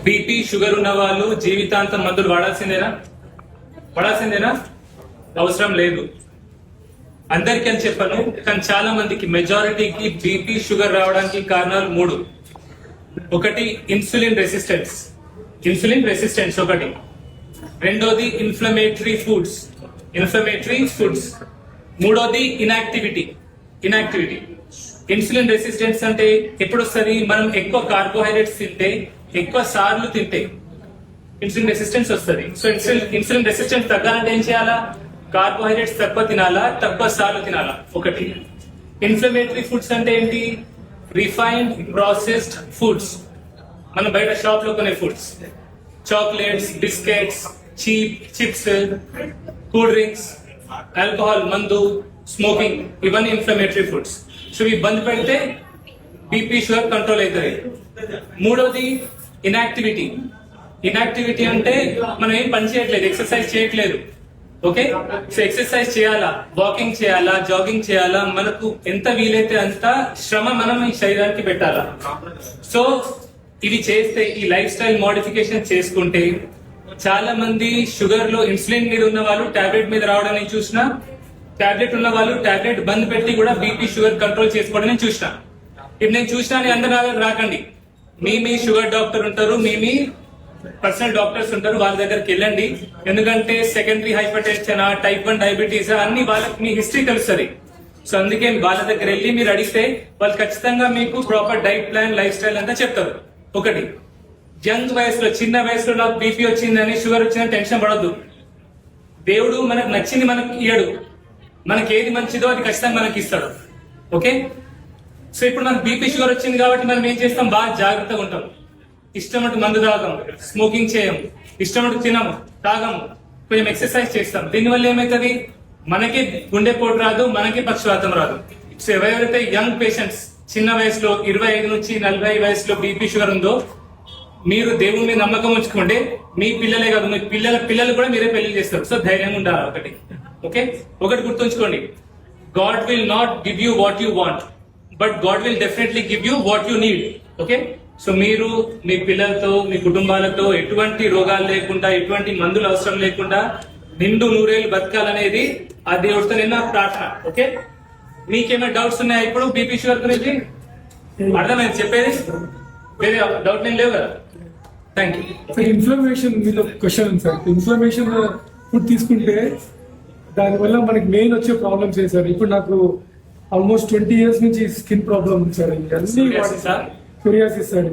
BP sugar ఉన్న వాళ్ళు జీవితాంతం మందులు వాడాల్సిందేనా అవసరం లేదు. అందరికీ అని చెప్పను, కానీ చాలా మందికి మెజారిటీకి బీపీ షుగర్ రావడానికి కారణాలు 3. ఒకటి ఇన్సులిన్ రెసిస్టెన్స్ ఒకటి. రెండోది ఇన్ఫ్లమేటరీ ఫుడ్స్. మూడోది ఇన్యాక్టివిటీ. ఇన్సులిన్ రెసిస్టెన్స్ అంటే ఎప్పుడు వస్తుంది? మనం ఎక్కువ కార్బోహైడ్రేట్స్ తింటే, ఎక్కువ సార్లు తింటే ఇన్సులిన్ రెసిస్టెన్స్ వస్తుంది. సో ఇన్సులిన్ రెసిస్టెన్స్ తగ్గాలంటే ఏం చేయాలా? కార్బోహైడ్రేట్స్ తక్కువ తినాలా, తక్కువ సార్లు తినాలా. ఒకటి. ఇన్ఫ్లమేటరీ ఫుడ్స్ అంటే ఏంటి? రిఫైన్డ్ ప్రాసెస్డ్ ఫుడ్స్, మనం బయట షాప్ లో కొనే foods, chocolates, biscuits, chips, cool drinks, alcohol, మందు, స్మోకింగ్, ఇవన్నీ ఇన్ఫ్లమేటరీ ఫుడ్స్. సో ఇవి బంద్ పెడితే బీపీ షుగర్ కంట్రోల్ అవుతుంది. మూడోది ఇన్యాక్టివిటీ అంటే మనం ఏం పని చేయట్లేదు, ఎక్సర్సైజ్ చేయట్లేదు. ఓకే, సో ఎక్సర్సైజ్ చేయాలా, వాకింగ్ చేయాలా, జాగింగ్ చేయాలా, మనకు ఎంత వీలైతే అంత శ్రమ మనం ఈ శరీరానికి పెట్టాలా. సో ఇవి చేస్తే, ఈ లైఫ్ స్టైల్ మోడిఫికేషన్ చేసుకుంటే, చాలా మంది షుగర్ లో ఇన్సులిన్ మీద ఉన్న వాళ్ళు టాబ్లెట్ మీద రావడం నేను చూసిన, టాబ్లెట్ ఉన్న వాళ్ళు టాబ్లెట్ బంద్ పెట్టి కూడా బీపీ షుగర్ కంట్రోల్ చేసుకోవడం నేను చూసిన. ఇప్పుడు నేను చూసినా అందరు రాకండి, మీ షుగర్ డాక్టర్ ఉంటారు, మీ పర్సనల్ డాక్టర్స్ ఉంటారు, వాళ్ళ దగ్గరికి వెళ్ళండి. ఎందుకంటే secondary hyper tension, type 1 diabetes అన్ని వాళ్ళకి మీ హిస్టరీ తెలుస్తుంది. సో అందుకే వాళ్ళ దగ్గర వెళ్ళి మీరు అడిగితే వాళ్ళు ఖచ్చితంగా మీకు proper diet plan, life style అంతా చెప్తారు. ఒకటి, యంగ్ వయసులో, చిన్న వయసులో నాకు బీపీ వచ్చిందని, షుగర్ వచ్చిందని టెన్షన్ పడద్దు. దేవుడు మనకు నచ్చింది మనకి ఇయ్యడు, మనకి ఏది మంచిదో అది ఖచ్చితంగా మనకి ఇస్తాడు. ఓకే, సో ఇప్పుడు మనకు బీపీ షుగర్ వచ్చింది కాబట్టి మనం ఏం చేస్తాం? బాగా జాగ్రత్తగా ఉంటాం. ఇష్టమట్టు మందు తాగం, స్మోకింగ్ చేయము, ఇష్టమట్టు తినము, తాగము, కొంచెం ఎక్సర్సైజ్ చేస్తాం. దీనివల్ల ఏమవుతుంది? మనకి గుండెపోటు రాదు, మనకి పక్షవాతం రాదు. సో ఎవరైతే యంగ్ పేషెంట్స్, చిన్న వయసులో 25 నుంచి 40 వయసులో బీపీ షుగర్ ఉందో, మీరు దేవుని మీద నమ్మకం ఉంచుకుంటే మీ పిల్లలే కాదు, మీ పిల్లలు కూడా మీరే పెళ్లి చేస్తారు. సో ధైర్యంగా ఉండాలి. ఒకటి గుర్తుంచుకోండి, God will not give you what you want, but God will definitely give you what you need. Okay, so మీరు మీ పిల్లలతో, మీ కుటుంబాలతో ఎటువంటి రోగాలు లేకుండా, ఎటువంటి మందులు అవసరం లేకుండా నిండు నూరేళ్ళు బతకాలనేది ఆ దేవుడితో నిన్న ప్రార్థన. ఓకే, మీకేమైనా డౌట్స్ ఉన్నాయా ఇప్పుడు బీపీ షుగర్ గురించి? అర్థమైంది చెప్పేది? వేరే డౌట్ నేను లేవు కదా? Thank you. ఇన్ఫ్లమేషన్ మీద క్వశ్చన్ ఉంది సార్. ఇన్ఫ్లమేషన్ ఫుడ్ తీసుకుంటే దానివల్ల మనకి మెయిన్ వచ్చే ప్రాబ్లమ్స్ ఏ సార్? ఇప్పుడు నాకు ఆల్మోస్ట్ 20 years నుంచి స్కిన్ ప్రాబ్లమ్ ఉంది సార్. అన్ని సోరియాసిస్ సార్.